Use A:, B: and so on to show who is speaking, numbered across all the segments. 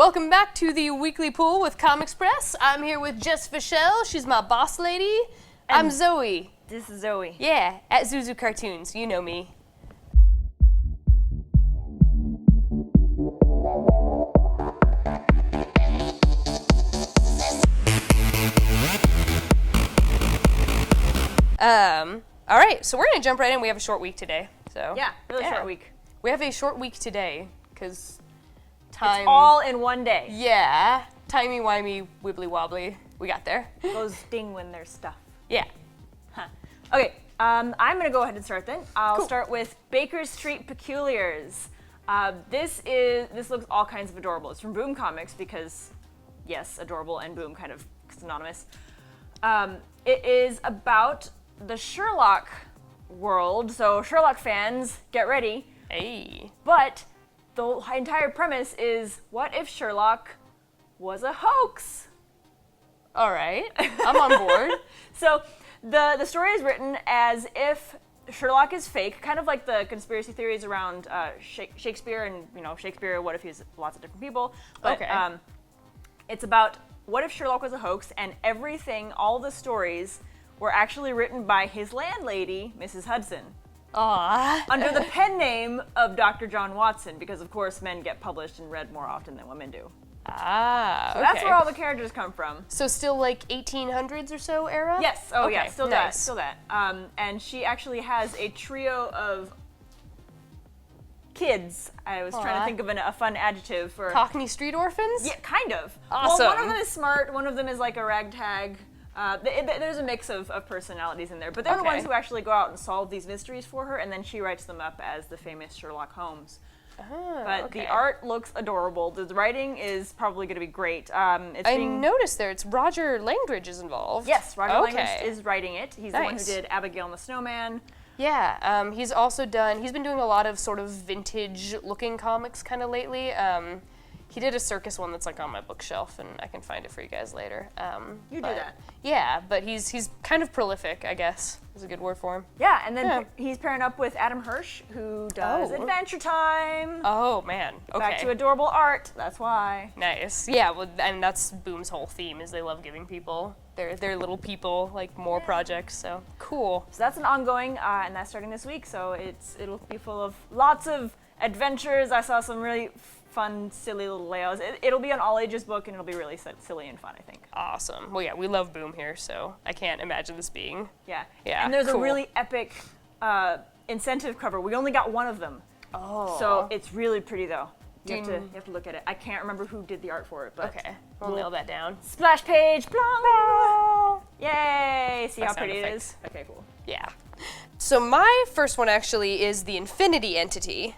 A: welcome back to the Weekly Pool with Comics Press. I'm here with Jess Fischel. She's my boss lady. I'm Zoe.
B: This is Zoe.
A: Yeah, at Zuzu Cartoons. You know me. All right, so we're gonna jump right in. We have a short week today, so
B: Yeah, really short week.
A: We have a short week today because time.
B: It's all in one day.
A: Yeah, timey-wimey, wibbly-wobbly. We got there.
B: Those ding when there's stuff.
A: Yeah.
B: Huh. Okay, I'm gonna go ahead and start then. I'll
A: Cool.
B: start with Baker Street Peculiars. This looks all kinds of adorable. It's from Boom Comics because, yes, adorable and Boom kind of synonymous. It is about the Sherlock world, so Sherlock fans, get ready.
A: Hey.
B: But the entire premise is, what if Sherlock was a hoax?
A: All right, I'm on board.
B: So the story is written as if Sherlock is fake, kind of like the conspiracy theories around Shakespeare and, Shakespeare, what if he's lots of different people. But
A: Okay.
B: it's about what if Sherlock was a hoax, and everything, all the stories, were actually written by his landlady, Mrs. Hudson,
A: Aww.
B: under the pen name of Dr. John Watson, because of course men get published and read more often than women do.
A: Ah,
B: So
A: okay.
B: that's where all the characters come from.
A: So still like 1800s or so era?
B: Yes. Oh, yeah.
A: Okay,
B: Still
A: nice.
B: that. And she actually has a trio of kids. I was trying to think of a fun adjective for.
A: Cockney street orphans?
B: Yeah, kind of.
A: Awesome.
B: Well, one of them is smart. One of them is like a ragtag. There's a mix of personalities in there, but they're the
A: Okay.
B: ones who actually go out and solve these mysteries for her, and then she writes them up as the famous Sherlock Holmes.
A: Oh,
B: But
A: okay.
B: the art looks adorable. The writing is probably going to be great.
A: I noticed there, it's Roger Langridge is involved.
B: Yes, Roger
A: Okay.
B: Langridge is writing it. He's the one who
A: Nice.
B: did Abigail and the Snowman.
A: Yeah, he's been doing a lot of sort of vintage looking comics kind of lately. He did a circus one that's like on my bookshelf, and I can find it for you guys later.
B: You do
A: but-
B: that.
A: Yeah, but he's kind of prolific, I guess, is a good word for him.
B: Yeah, and then
A: Yeah.
B: he's pairing up with Adam Hirsch, who does
A: Oh.
B: Adventure Time.
A: Oh man, okay.
B: Back to adorable art, that's why.
A: Nice. Yeah, well, and that's Boom's whole theme is they love giving people their little people like more projects. So cool.
B: So that's an ongoing, and that's starting this week, so it'll be full of lots of adventures. I saw some really fun, silly little layouts. It'll be an all-ages book, and it'll be really silly and fun, I think.
A: Awesome. Well, yeah, we love Boom here, so I can't imagine this being.
B: Yeah.
A: Yeah,
B: And there's
A: cool.
B: a really epic incentive cover. We only got one of them.
A: Oh.
B: So it's really pretty, though. You have,
A: Do
B: to,
A: you-
B: you have to look at it. I can't remember who did the art for it, but
A: Okay, we'll nail that down.
B: splash page, plong! Yay! See how
A: sound
B: pretty it
A: effect.
B: is? Okay, cool.
A: Yeah. So my first one actually is the Infinity Entity.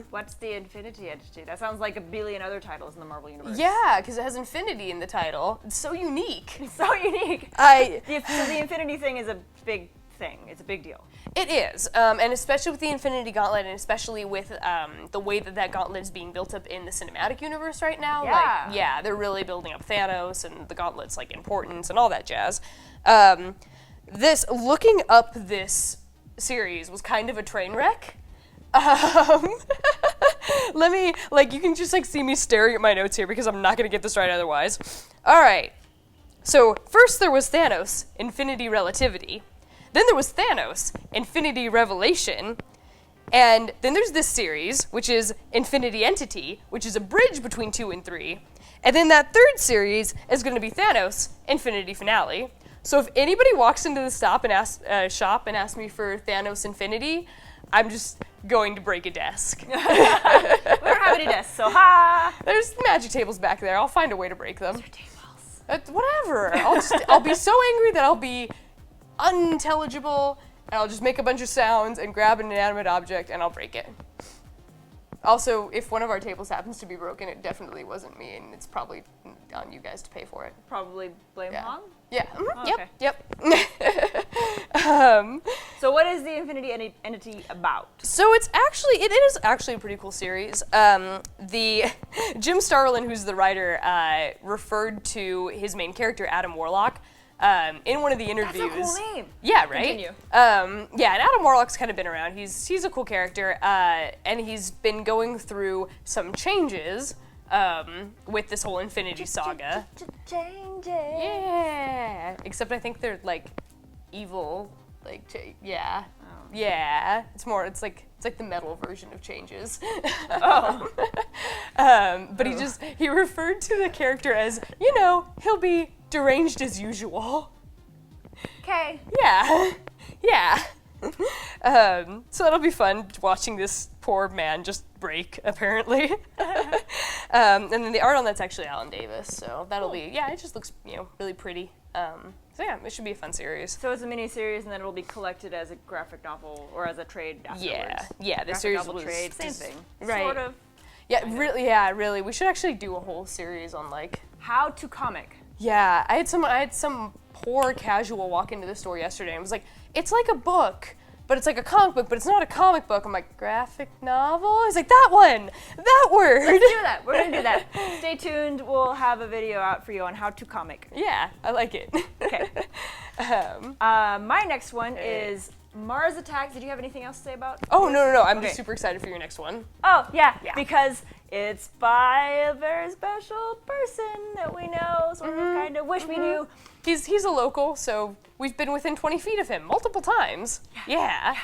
B: What's the Infinity Entity? That sounds like a billion other titles in the Marvel Universe.
A: Yeah, because it has infinity in the title. It's so unique.
B: So unique.
A: So
B: The Infinity thing is a big thing. It's a big deal.
A: It is, and especially with the Infinity Gauntlet, and especially with the way that Gauntlet is being built up in the cinematic universe right now.
B: Yeah.
A: Like, yeah, they're really building up Thanos and the Gauntlet's like importance and all that jazz. Looking up this series was kind of a train wreck. Let me, you can just see me staring at my notes here because I'm not gonna get this right otherwise. All right. So first there was Thanos, Infinity Relativity. Then there was Thanos, Infinity Revelation. And then there's this series, which is Infinity Entity, which is a bridge between 2 and 3. And then that third series is going to be Thanos, Infinity Finale. So if anybody walks into the shop and asks me for Thanos Infinity, I'm just going to break a desk.
B: We don't have any desks, so ha!
A: There's magic tables back there. I'll find a way to break them.
B: Tables.
A: Whatever. I'll be so angry that I'll be unintelligible, and I'll just make a bunch of sounds and grab an inanimate object and I'll break it. Also, if one of our tables happens to be broken, it definitely wasn't me, and it's probably on you guys to pay for it.
B: Probably blame
A: Yeah.
B: Hong?
A: Yeah.
B: Oh,
A: Yep.
B: So what is the Infinity Entity about?
A: So it is actually a pretty cool series. The Jim Starlin, who's the writer, referred to his main character, Adam Warlock, in one of the interviews.
B: That's a cool name.
A: Yeah, right?
B: Continue.
A: And Adam Warlock's kind of been around. He's a cool character, and he's been going through some changes with this whole Infinity Saga.
B: Changes.
A: Yeah. Except I think they're like evil. Like, yeah.
B: Oh.
A: Yeah. It's like the metal version of Changes.
B: Oh.
A: But he referred to the character as, he'll be deranged as usual.
B: Okay.
A: Yeah. Yeah. So it'll be fun watching this poor man just break, apparently. And then the art on that's actually Alan Davis, so that'll be, it just looks, really pretty. So yeah, it should be a fun series.
B: So it's a mini-series, and then it'll be collected as a graphic novel or as a trade afterwards.
A: Yeah, the series was
B: trade, same thing.
A: Right.
B: Sort of.
A: Yeah, really. We should actually do a whole series on like
B: how to comic.
A: Yeah, I had some poor casual walk into the store yesterday and was like, it's like a book, but it's like a comic book, but it's not a comic book. I'm like, graphic novel? He's like, that one! That word!
B: Let's do that. We're gonna do that. Stay tuned. We'll have a video out for you on how to comic.
A: Yeah, I like it.
B: Okay. My next one is Mars Attacks. Did you have anything else to say about
A: Oh,
B: this?
A: no. I'm just super excited for your next one.
B: Oh, yeah, because it's by a very special person that we know, sort of, kind of wish we knew.
A: He's a local, so we've been within 20 feet of him multiple times. Yeah.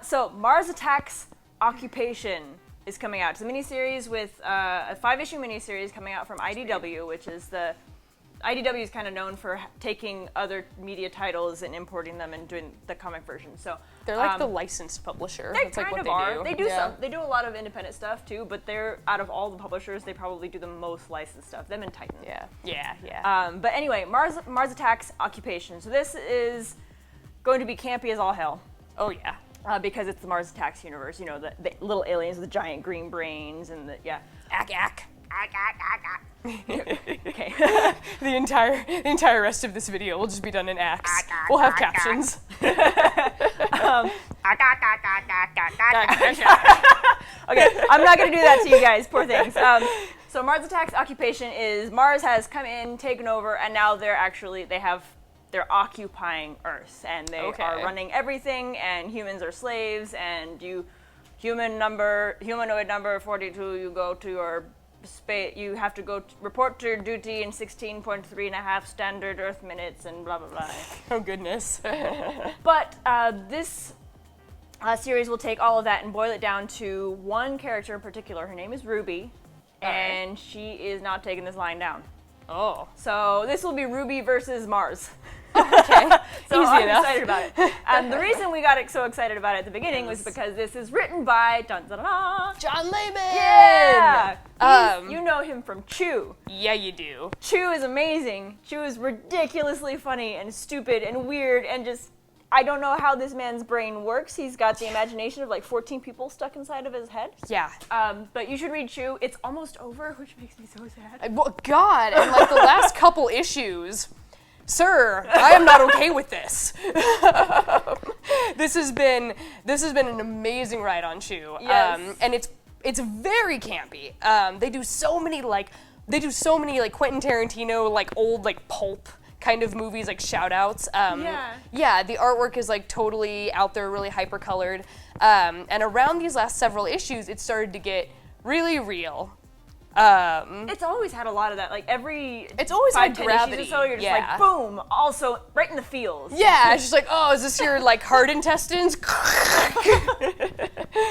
B: So Mars Attacks Occupation is coming out. It's a miniseries with a 5-issue miniseries coming out from IDW, which is IDW is kind of known for taking other media titles and importing them and doing the comic version. So
A: they're like the licensed publisher.
B: They
A: That's like
B: kind
A: what
B: of are.
A: they do.
B: They do a lot of independent stuff too, but they're out of all the publishers, they probably do the most licensed stuff. Them and Titan.
A: Yeah.
B: But anyway, Mars Attacks Occupation. So this is going to be campy as all hell.
A: Oh yeah.
B: Because it's the Mars Attacks universe. The little aliens with the giant green brains and
A: Ack.
B: Okay.
A: The entire rest of this video will just be done in acts. We'll have captions.
B: Okay, I'm not gonna do that to you guys, poor things. So Mars Attacks Occupation is Mars has come in, taken over, and now they're occupying Earth, and they are running everything, and humans are slaves, and humanoid number 42, you go to your space, you have to go report to your duty in 16.3 standard Earth minutes, and blah blah blah.
A: Oh goodness.
B: But this series will take all of that and boil it down to one character in particular. Her name is Ruby, and she is not taking this line down.
A: Oh.
B: So this will be Ruby versus Mars.
A: Okay.
B: So
A: Easy
B: I'm
A: enough.
B: excited about it. And the reason we got so excited about it at the beginning was because this is written by
A: John Layman.
B: Yeah. You know him from Chew.
A: Yeah, you do.
B: Chew is amazing. Chew is ridiculously funny and stupid and weird and just, I don't know how this man's brain works. He's got the imagination of like 14 people stuck inside of his head.
A: Yeah.
B: But you should read Chew. It's almost over, which makes me so sad.
A: Well, God, and like the last couple issues, sir, I am not okay with this. This has been an amazing ride on Chew.
B: Yes.
A: And it's very campy. They do so many Quentin Tarantino like old like pulp kind of movies, like shout outs. Yeah, the artwork is like totally out there, really hyper colored. And around these last several issues, it started to get really real.
B: It's always had a lot of that. Like
A: it's always
B: 5,
A: had
B: 10
A: gravity.
B: issues or so, you're just like, boom, also right in the feels.
A: Yeah, it's just like, oh, is this your like hard intestines?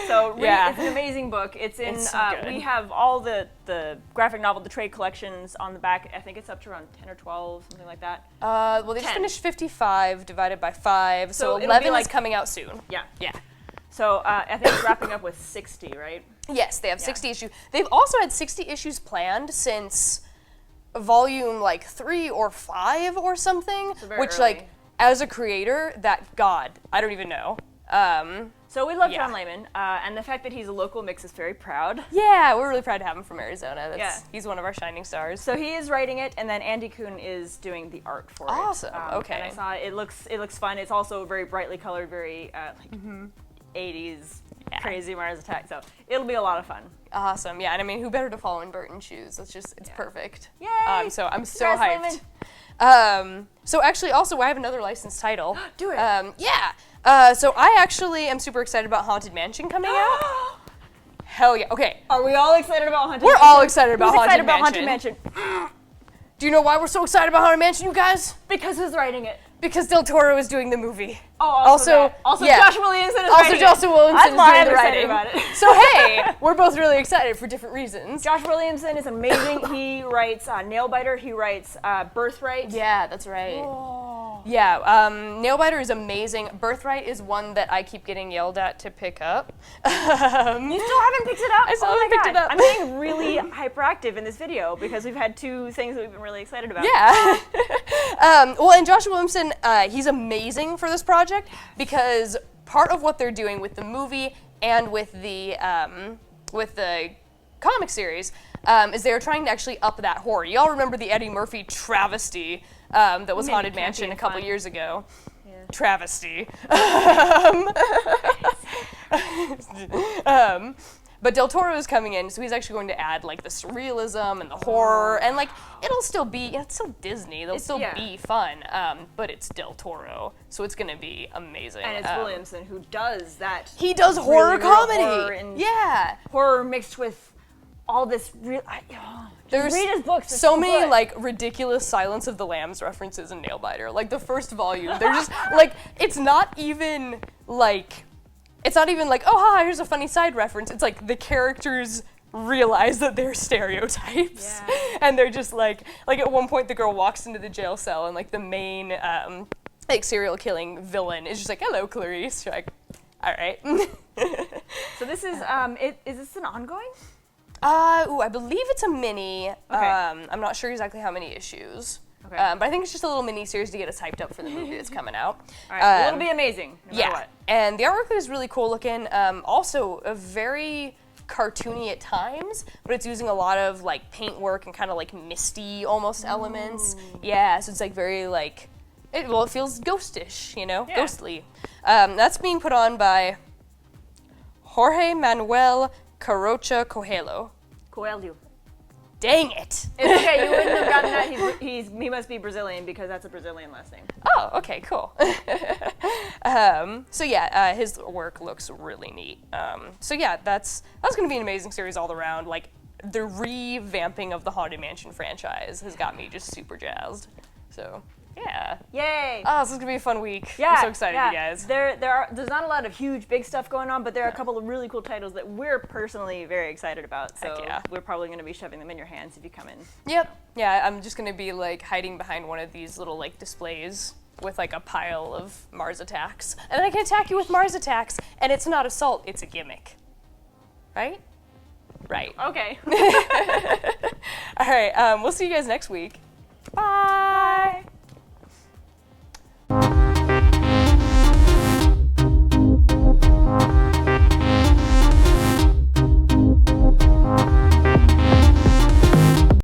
B: So really, it's an amazing book. It's in,
A: It's so good.
B: we have all the graphic novel, the trade collections on the back. I think it's up to around 10 or 12, something like that.
A: Well, they just
B: 10.
A: finished 55 divided by 5, so
B: it'll be
A: 11
B: like-
A: is coming out soon.
B: Yeah.
A: Yeah.
B: So I think it's wrapping up with 60, right?
A: Yes, they have 60 issues. They've also had 60 issues planned since volume like 3 or 5 or something,
B: So very
A: which
B: early.
A: like as a creator, I don't even know.
B: So we love
A: Yeah.
B: John Layman, and the fact that he's a local makes us very proud.
A: Yeah, we're really proud to have him from Arizona.
B: Yeah.
A: He's one of our shining stars.
B: So he is writing it, and then Andy Kuhn is doing the art for it.
A: Awesome, okay.
B: And I saw it. It looks fun. It's also very brightly colored, very 80s crazy Mars Attack. So it'll be a lot of fun.
A: Awesome, yeah, and I mean, who better to follow in Burton's shoes? It's perfect.
B: Yay!
A: So I'm so
B: Congrats,
A: hyped. So actually, also, I have another licensed title.
B: Do it.
A: Yeah. So I actually am super excited about Haunted Mansion coming out. Hell yeah. Okay.
B: Are we all excited about Haunted
A: We're
B: Mansion?
A: all excited about
B: Who's
A: Haunted
B: excited about
A: Mansion?
B: Haunted Mansion?
A: Do you know why we're so excited about Haunted Mansion, you guys?
B: Because who's writing it?
A: Because Del Toro is doing the movie.
B: Oh, also
A: yeah.
B: Josh Williamson is
A: Also,
B: writing
A: Josh Williamson
B: That's
A: is
B: why
A: doing
B: I'm
A: the
B: excited
A: writing.
B: about it.
A: So hey, we're both really excited for different reasons.
B: Josh Williamson is amazing. He writes Nailbiter. He writes Birthright.
A: Yeah, that's right.
B: Oh.
A: Yeah, Nailbiter is amazing. Birthright is one that I keep getting yelled at to pick up.
B: You still haven't picked it up?
A: I still
B: oh
A: haven't
B: my
A: picked
B: God.
A: it up.
B: I'm getting really hyperactive in this video because we've had two things that we've been really excited about.
A: Yeah. Well, and Josh Williamson, he's amazing for this project because part of what they're doing with the movie and with the comic series is they're trying to actually up that horror. Y'all remember the Eddie Murphy travesty that was Haunted Mansion a couple years ago? Yeah. Travesty. But Del Toro is coming in, so he's actually going to add like the surrealism and the horror, and like it's still Disney. They'll still be fun, but it's Del Toro, so it's gonna be amazing.
B: And it's Williamson who does that.
A: He does horror
B: really
A: comedy.
B: Horror and horror mixed with all this real. There's read his books.
A: So many like ridiculous Silence of the Lambs references in Nailbiter. Like the first volume, they're just like it's not even like. It's not even like, oh, haha, here's a funny side reference. It's like the characters realize that they're stereotypes. Yeah. And they're just like at one point the girl walks into the jail cell and like the main like serial killing villain is just like, hello, Clarice. You're like, all right.
B: So this is, is this an ongoing?
A: I believe it's a mini.
B: Okay.
A: I'm not sure exactly how many issues. Okay. But I think it's just a little mini-series to get us hyped up for the movie that's coming out.
B: All right, well, it'll be amazing, no matter what.
A: And the artwork is really cool looking. Also, a very cartoony at times, but it's using a lot of like paint work and kind of like misty almost elements. Yeah, so it's like very like, it feels ghostish, you know, ghostly. That's being put on by Jorge Manuel Carocha Coelho. Dang it!
B: It's okay, you wouldn't have gotten that. He must be Brazilian because that's a Brazilian last name.
A: Oh, okay, cool. So yeah, his work looks really neat. So yeah, that's going to be an amazing series all around. Like the revamping of the Haunted Mansion franchise has got me just super jazzed. So yeah.
B: Yay!
A: Oh, this is gonna be a fun week.
B: Yeah,
A: I'm so excited, you guys.
B: There's not a lot of huge big stuff going on, but there are a couple of really cool titles that we're personally very excited about. So we're probably gonna be shoving them in your hands if you come in.
A: Yep. Yeah, I'm just gonna be like hiding behind one of these little like displays with like a pile of Mars attacks, and I can attack you with Mars attacks, and it's not assault, it's a gimmick. Right? Right.
B: Okay.
A: All right. We'll see you guys next week.